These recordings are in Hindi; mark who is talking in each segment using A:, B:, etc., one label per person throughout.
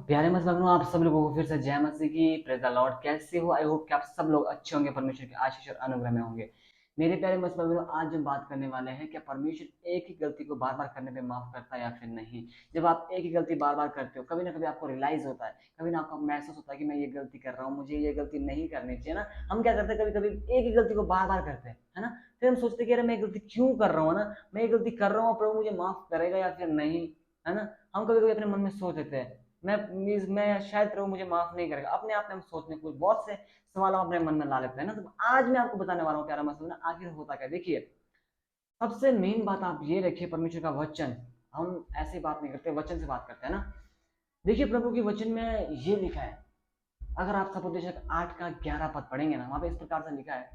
A: प्यारे मसीह आप सब लोगों को फिर से जय मसीह की प्रेज द लॉर्ड। कैसे हो? आई होप कि आप सब लोग अच्छे होंगे, परमेश्वर के आशीष और अनुग्रह में होंगे। मेरे प्यारे मसीह आज हम बात करने वाले हैं, क्या परमेश्वर एक ही गलती को बार बार करने पे माफ करता है या फिर नहीं। जब आप एक ही गलती बार बार करते हो, कभी ना कभी आपको रियलाइज होता है, कभी ना आपको महसूस होता है कि मैं ये गलती कर रहा हूँ, मुझे ये गलती नहीं करनी चाहिए ना। हम क्या करते हैं, कभी कभी एक ही गलती को बार बार करते हैं, है ना। फिर हम सोचते हैं कि अरे मैं ये गलती क्यों कर रहा हूँ ना, मैं ये गलती कर रहा हूँ, प्रभु मुझे माफ करेगा या फिर नहीं, है ना। हम कभी कभी अपने मन में सोच देते हैं, मैं शायद प्रभु मुझे माफ नहीं करेगा। अपने आप में हम सोचने को बहुत से सवाल हम अपने मन में ला लेते हैं ना। तो आज मैं आपको बताने वाला हूँ प्यारा मसला ना, आखिर होता क्या। देखिए, सबसे मेन बात आप ये रखिए, परमेश्वर का वचन। हम ऐसी बात नहीं करते, वचन से बात करते हैं ना। देखिए, प्रभु के वचन में ये लिखा है, अगर आप सपोदेशक 8 का 11 पद पढ़ेंगे ना, वहां पे इस प्रकार से लिखा है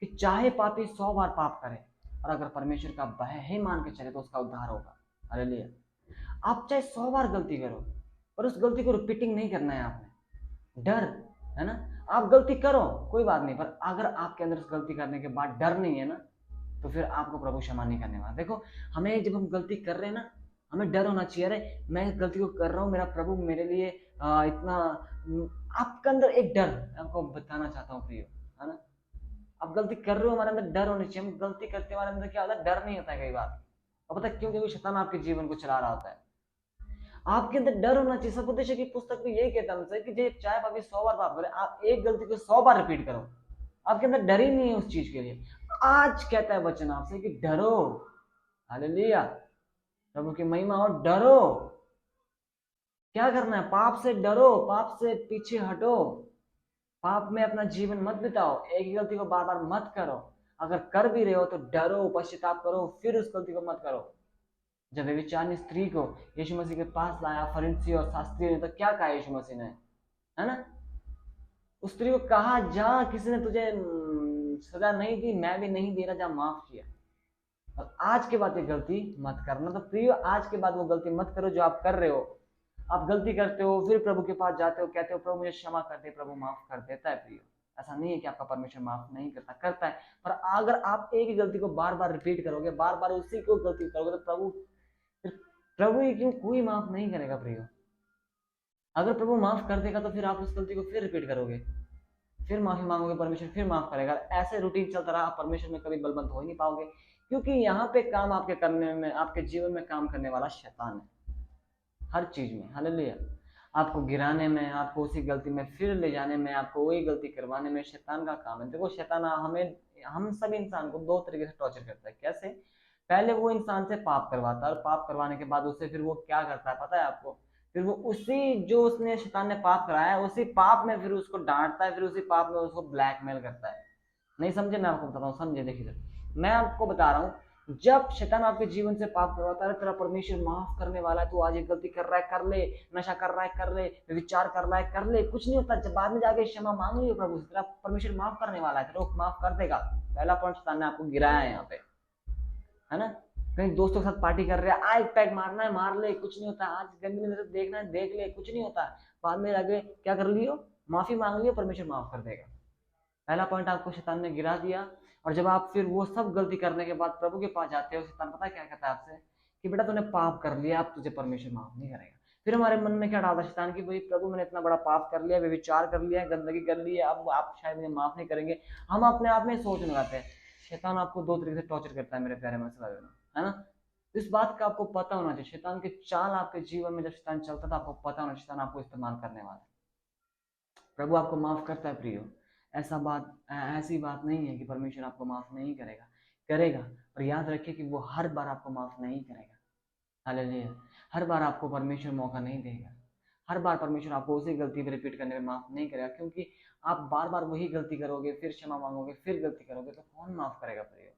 A: कि चाहे पापी 100 बार पाप करे और अगर परमेश्वर का भय ही मान के चले तो उसका उद्धार होगा। हालेलुया। आप चाहे 100 बार गलती करो, पर उस गलती को रिपीटिंग नहीं करना है आपने। डर, है ना। आप गलती करो, कोई बात नहीं, पर अगर आपके अंदर उस गलती करने के बाद डर नहीं है ना, तो फिर आपको प्रभु क्षमा नहीं करने वाला। देखो, हमें जब हम गलती कर रहे हैं ना, हमें डर होना चाहिए, अरे मैं इस गलती को कर रहा हूँ, मेरा प्रभु मेरे लिए इतना आपके अंदर एक डर, आपको बताना चाहता हूँ प्रियो, है ना। आप गलती कर रहे हो, हमारे अंदर डर होनी चाहिए। हम गलती करते हमारे अंदर क्या होता है, डर नहीं होता है कई बार। और पता है क्यों? क्योंकि शैतान आपके जीवन को चला रहा होता है। आपके अंदर डर होना चाहिए। सपुदेश की पुस्तक में यही कहता है कि जे चाहे पापी 100 बार पाप करे, आप एक गलती को 100 बार रिपीट करो, आपके अंदर डर ही नहीं है उस चीज के लिए। आज कहता है वचन आपसे कि डरो। हालेलुया। प्रभु की महिमा हो, डरो। क्या करना है? पाप से डरो, पाप से पीछे हटो, पाप में अपना जीवन मत बिताओ, एक ही गलती को बार बार मत करो। अगर कर भी रहे हो तो डरो, पश्चाताप करो, फिर उस गलती को मत करो। जब व्यभिचारिणी स्त्री को यीशु मसीह के पास लाया फरीसी और शास्त्री ने, तो क्या कहा यीशु मसीह ने, है ना। उस स्त्री को कहा, जा, किसी ने तुझे सजा नहीं दी, मैं भी नहीं दे रहा, जा माफ किया। और आज के बाद ये गलती मत करना। तो प्रियो, आज के बाद वो गलती मत करो जो आप कर रहे हो। आप गलती करते हो, फिर प्रभु के पास जाते हो, कहते हो प्रभु मुझे क्षमा कर दे, प्रभु माफ कर देता है। प्रियो, ऐसा नहीं है कि आपका परमेश्वर माफ नहीं करता, करता है। पर अगर आप एक ही गलती को बार बार रिपीट करोगे, बार बार उसी को गलती करोगे, तो प्रभु ही क्यों, कोई माफ नहीं करेगा प्रियो। अगर प्रभु माफ कर देगा तो फिर आप उस गलती को फिर रिपीट करोगे, फिर माफी मांगोगे, परमेश्वर फिर माफ करेगा। ऐसे रूटीन चलता रहा, आप परमेश्वर में कभी बलवंत हो ही नहीं पाओगे। क्योंकि यहाँ पे काम आपके करने में, आपके जीवन में काम करने वाला शैतान है, हर चीज में। हालेलुया। आपको गिराने में, आपको उसी गलती में फिर ले जाने में, आपको वही गलती करवाने में शैतान का काम है। देखो, शैतान हमें, हम सब इंसान को दो तरीके से टॉर्चर करता है। कैसे? पहले वो इंसान से पाप करवाता है, और पाप करवाने के बाद उससे फिर वो क्या करता है पता है आपको? फिर वो उसी जो उसने, शैतान ने पाप कराया है, उसी पाप में फिर उसको डांटता है, फिर उसी पाप में उसको ब्लैकमेल करता है। नहीं समझे? मैं आपको बताता हूँ, समझे। देखिए, मैं आपको बता रहा हूँ, जब शैतान आपके जीवन से पाप करवाता है, तेरा परमेश्वर माफ करने वाला है, तू आज एक गलती कर रहा है, कर ले, नशा कर रहा है, कर ले, विचार कर रहा है, कर ले, कुछ नहीं होता। जब बाद में जाके क्षमा मांग लियो प्रभु से, तेरा परमेश्वर माफ करने वाला है, तेरा वो माफ कर देगा। पहला पॉइंट शैतान ने आपको गिराया है यहाँ पे, है ना। कहीं दोस्तों के साथ पार्टी कर रहे हैं, आ एक पैक मारना है, मार ले, कुछ नहीं होता। आज गंदी नजर देखना है, देख ले, कुछ नहीं होता। बाद में जाके क्या कर लियो, माफी मांग लियो, परमेश्वर माफ कर देगा। पहला पॉइंट आपको शैतान ने गिरा दिया। और जब आप फिर वो सब गलती करने के बाद प्रभु के पास जाते हो, शैतान पता है क्या कहता है आपसे? कि बेटा तूने पाप कर लिया, अब तुझे परमेश्वर माफ नहीं करेगा। फिर हमारे मन में क्या डालता शैतान की, भाई प्रभु मैंने इतना बड़ा पाप कर लिया, व्यभिचार कर लिया, गंदगी कर ली है, अब आप शायद मुझे माफ नहीं करेंगे। हम अपने आप में सोचने लगाते हैं। शैतान आपको दो तरीके से टॉर्चर करता है मेरे प्यारे मसला, है ना। इस बात का आपको पता होना चाहिए। शैतान के चाल आपके जीवन में जब शैतान चलता था, आपको पता होना, शैतान आपको इस्तेमाल करने वाला है। प्रभु आपको माफ करता है प्रियो। ऐसी बात नहीं है कि परमेश्वर आपको माफ नहीं करेगा, करेगा। पर याद रखिए कि वो हर बार आपको माफ नहीं करेगा। हालेलुया। हर बार आपको परमेश्वर मौका नहीं देगा। हर बार परमेश्वर आपको उसी गलती पे रिपीट करने में माफ नहीं करेगा, क्योंकि आप बार बार वही गलती करोगे, फिर क्षमा मांगोगे, फिर गलती करोगे, तो कौन माफ करेगा प्रियो?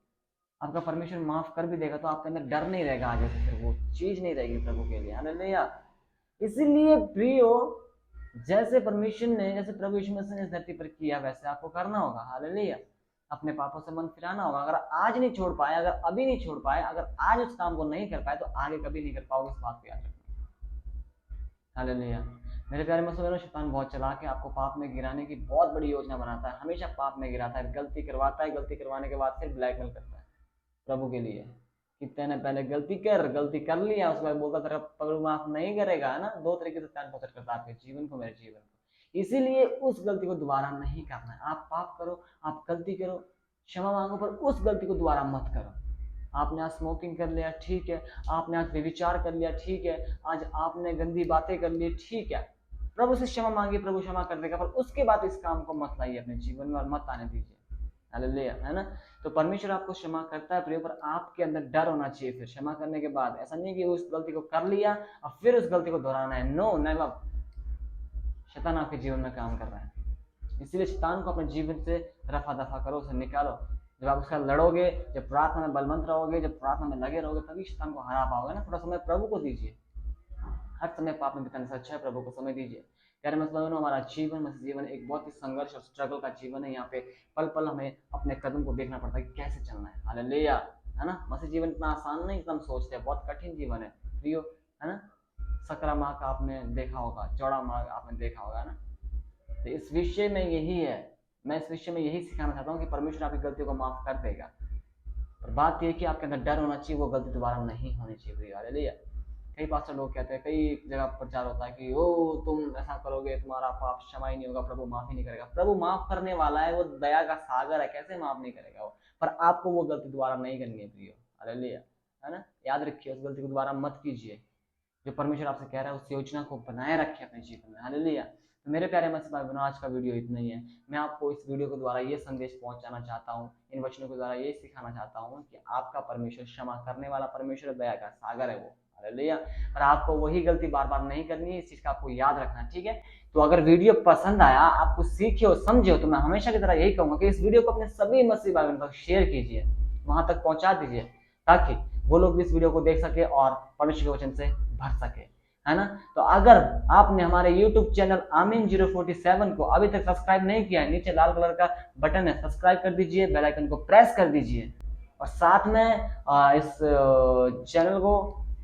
A: आपका परमेश्वर माफ कर भी देगा तो आपके अंदर डर नहीं रहेगा, आगे से फिर वो चीज नहीं रहेगी प्रभु के लिए। हालेलुया। इसीलिए प्रियो, जैसे परमेश्वर ने, जैसे प्रभु यीशु मसीह ने इस धरती पर किया, वैसे आपको करना होगा। हालेलुया। अपने पापों से मन फिराना होगा। अगर आज नहीं छोड़ पाए, अगर अभी नहीं छोड़ पाए, अगर आज उस काम को नहीं कर पाए, तो आगे कभी नहीं कर पाओगे। इस बात को याद रखना। हालेलुया। मेरे प्यारे मसीह, शैतान बहुत चला के आपको पाप में गिराने की बहुत बड़ी योजना बनाता है। हमेशा पाप में गिराता है, गलती करवाता है, गलती करवाने के बाद फिर ब्लैकमेल करता है प्रभु के लिए कि तैने पहले गलती कर लिया, उसके बाद बोलता तेरा प्रभु माफ नहीं करेगा, है ना। दो तरीके से कान पहुंचट करता आपके जीवन को, मेरे जीवन को। इसीलिए उस गलती को दोबारा नहीं करना है। आप पाप करो, आप गलती करो, क्षमा मांगो, पर उस गलती को दोबारा मत करो। आपने आज स्मोकिंग कर लिया, ठीक है। आपने आज व्यभिचार कर लिया, ठीक है। आज आपने गंदी बातें कर ली, ठीक है। प्रभु से क्षमा मांगिए, प्रभु क्षमा कर देगा, पर उसके बाद इस काम को मत लाइए अपने जीवन में और मत आने दीजिए। हालेलुया, है ना। तो परमेश्वर आपको क्षमा करता है प्रियो, पर आपके अंदर डर होना चाहिए। फिर क्षमा करने के बाद ऐसा नहीं कि उस गलती को कर लिया और फिर उस गलती को दोहराना है। No, never. शैतान आपके जीवन में काम कर रहा है, इसीलिए शैतान को अपने जीवन से रफा दफा करो, उसे निकालो। जब आप उसका लड़ोगे, जब प्रार्थना में बलवंत रहोगे, जब प्रार्थना में लगे रहोगे, तभी शैतान को हरा पाओगे ना। थोड़ा समय प्रभु को दीजिए। हर समय पाप में बिताने से अच्छा है प्रभु को समय दीजिए। प्यारे मतलब हमारा जीवन एक बहुत ही संघर्ष और स्ट्रगल का जीवन है। यहाँ पे पल पल हमें अपने कदम को देखना पड़ता है कि कैसे चलना है। हालेलुया, है ना। मसीह जीवन इतना आसान नहीं एकदम सोचते हैं, बहुत कठिन जीवन है प्रियो, है ना। सकरा मार्ग आपने देखा होगा, चौड़ा मार्ग आपने देखा होगा ना। तो इस विषय में यही है, मैं इस विषय में यही सिखाना चाहता हूँ कि परमेश्वर आपकी गलतियों को माफ कर देगा। और बात यह कि आपके अंदर डर होना चाहिए, वो गलती दोबारा नहीं होनी चाहिए। हालेलुया। कई पास्टर लोग कहते हैं, कई जगह प्रचार होता है कि ओ तुम ऐसा करोगे तुम्हारा पाप क्षमा ही नहीं होगा, प्रभु माफ ही नहीं करेगा। प्रभु माफ करने वाला है, वो दया का सागर है, कैसे माफ नहीं करेगा वो। पर आपको वो गलती दोबारा नहीं करनी है प्रियो। हालेलुया, है ना। याद रखिए, उस गलती को दोबारा मत कीजिए। जो परमेश्वर आपसे कह रहा है उस योजना को बनाए रखें अपने जीवन में। हालेलुया। तो मेरे प्यारे मसीह भाई बहनों, आज का वीडियो इतना ही है। मैं आपको इस वीडियो के द्वारा ये संदेश पहुंचाना चाहता हूँ, इन वचनों के द्वारा ये सिखाना चाहता हूँ कि आपका परमेश्वर क्षमा करने वाला परमेश्वर, दया का सागर है वो। हालेलुया। पर आपको वही गलती बार बार नहीं करनी है, इस चीज का आपको याद रखना है, ठीक है। तो अगर वीडियो पसंद आया, आपको सीखे हो, समझे हो, तो मैं हमेशा की तरह यही कहूंगा कि इस वीडियो को अपने सभी मसीह भाई बहनों तक शेयर कीजिए, वहां तक पहुंचा दीजिए, ताकि वो लोग भी इस वीडियो को देख सके और परमेश्वर के वचन से भर सके, है ना। तो अगर आपने हमारे YouTube चैनल आमीन 047 को अभी तक सब्सक्राइब नहीं किया है, नीचे लाल कलर का बटन है, सब्सक्राइब कर दीजिए, बेल आइकन को प्रेस कर दीजिए और साथ में इस चैनल को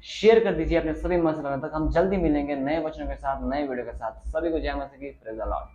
A: शेयर कर दीजिए अपने सभी मसीह भाइयों तक। हम जल्दी मिलेंगे नए वचनों के साथ, नए वीडियो के साथ। सभी को जय मसीह की, प्रेज़ द लॉर्ड।